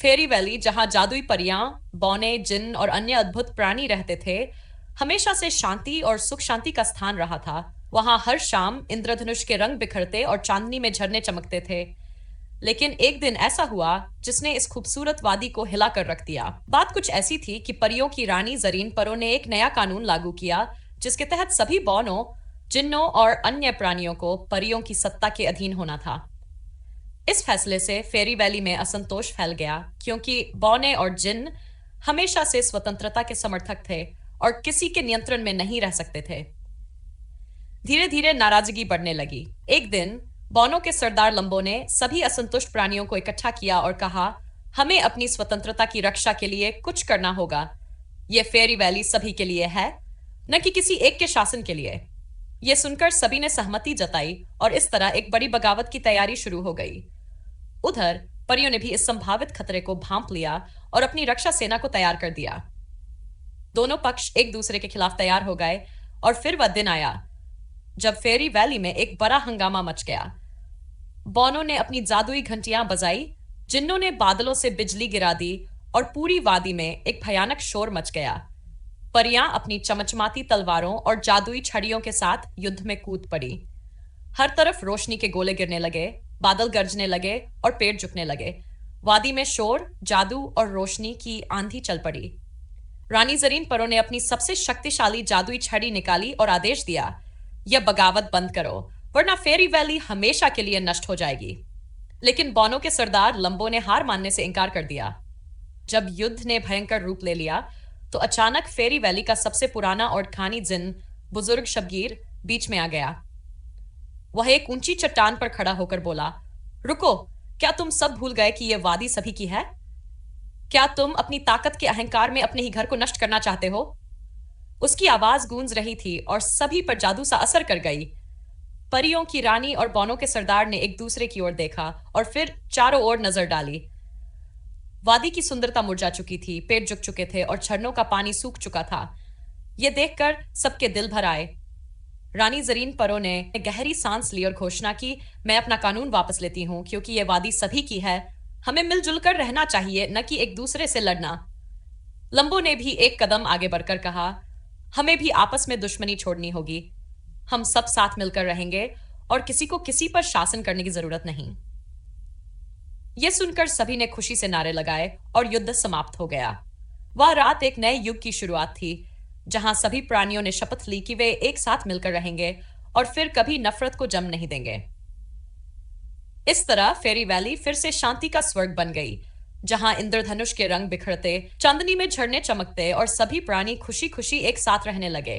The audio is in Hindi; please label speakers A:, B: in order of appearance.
A: फेरी वैली, जहां जादुई परियां, बौने, जिन और अन्य अद्भुत प्राणी रहते थे, हमेशा से शांति और सुख शांति का स्थान रहा था। वहां हर शाम इंद्रधनुष के रंग बिखरते और चांदनी में झरने चमकते थे। लेकिन एक दिन ऐसा हुआ जिसने इस खूबसूरत वादी को हिला कर रख दिया। बात कुछ ऐसी थी कि परियों की रानी जरीन परो ने एक नया कानून लागू किया, जिसके तहत सभी बौनों, जिन्नों और अन्य प्राणियों को परियों की सत्ता के अधीन होना था। इस फैसले से फेरी वैली में असंतोष फैल गया, क्योंकि बौने और जिन हमेशा से स्वतंत्रता के समर्थक थे और किसी के नियंत्रण में नहीं रह सकते थे। धीरे धीरे नाराजगी बढ़ने लगी। एक दिन बौनों के सरदार लंबो ने सभी असंतुष्ट प्राणियों को इकट्ठा किया और कहा, हमें अपनी स्वतंत्रता की रक्षा के लिए कुछ करना होगा। यह फेरी वैली सभी के लिए है, न कि किसी एक के शासन के लिए। यह सुनकर सभी ने सहमति जताई और इस तरह एक बड़ी बगावत की तैयारी शुरू हो गई। उधर परियों ने भी इस संभावित खतरे को भांप लिया और अपनी रक्षा सेना को तैयार कर दिया। दोनों पक्ष एक दूसरे के खिलाफ तैयार हो गए और फिर वह दिन आया जब फेरी वैली में एक बड़ा हंगामा मच गया। बौनों ने अपनी जादुई घंटियां बजाई, जिन्नों ने बादलों से बिजली गिरा दी और पूरी वादी में एक भयानक शोर मच गया। परियां अपनी चमचमाती तलवारों और जादुई छड़ियों के साथ युद्ध में कूद पड़ी। हर तरफ रोशनी के गोले गिरने लगे, बादल गरजने लगे और पेड़ झुकने लगे। वादी में शोर, जादू और रोशनी की आंधी चल पड़ी। रानी जरीन परो ने अपनी सबसे शक्तिशाली जादुई छड़ी निकाली और आदेश दिया, यह बगावत बंद करो, वरना फेरी वैली हमेशा के लिए नष्ट हो जाएगी। लेकिन बौनों के सरदार लंबो ने हार मानने से इनकार कर दिया। जब युद्ध ने भयंकर रूप ले लिया तो अचानक फेरी वैली का सबसे पुराना और खानी जिन, बुजुर्ग शबगीर, बीच में आ गया। वह एक ऊंची चट्टान पर खड़ा होकर बोला, रुको, क्या तुम सब भूल गए कि यह वादी सभी की है? क्या तुम अपनी ताकत के अहंकार में अपने ही घर को नष्ट करना चाहते हो? उसकी आवाज गूंज रही थी और सभी पर जादू सा असर कर गई। परियों की रानी और बौनों के सरदार ने एक दूसरे की ओर देखा और फिर चारों ओर नजर डाली। वादी की सुंदरता मुरझा चुकी थी, पेड़ झुक चुके थे और झरनों का पानी सूख चुका था। यह देखकर सबके दिल भर आए। रानी जरीन परो ने गहरी सांस ली और घोषणा की, मैं अपना कानून वापस लेती हूं, क्योंकि यह वादी सभी की है। हमें मिलजुल कर रहना चाहिए, न कि एक दूसरे से लड़ना। लंबो ने भी एक कदम आगे बढ़कर कहा, हमें भी आपस में दुश्मनी छोड़नी होगी। हम सब साथ मिलकर रहेंगे और किसी को किसी पर शासन करने की जरूरत नहीं। यह सुनकर सभी ने खुशी से नारे लगाए और युद्ध समाप्त हो गया। वह रात एक नए युग की शुरुआत थी, जहां सभी प्राणियों ने शपथ ली कि वे एक साथ मिलकर रहेंगे और फिर कभी नफरत को जन्म नहीं देंगे। इस तरह फेरी वैली फिर से शांति का स्वर्ग बन गई, जहां इंद्रधनुष के रंग बिखरते, चांदनी में झरने चमकते और सभी प्राणी खुशी खुशी एक साथ रहने लगे।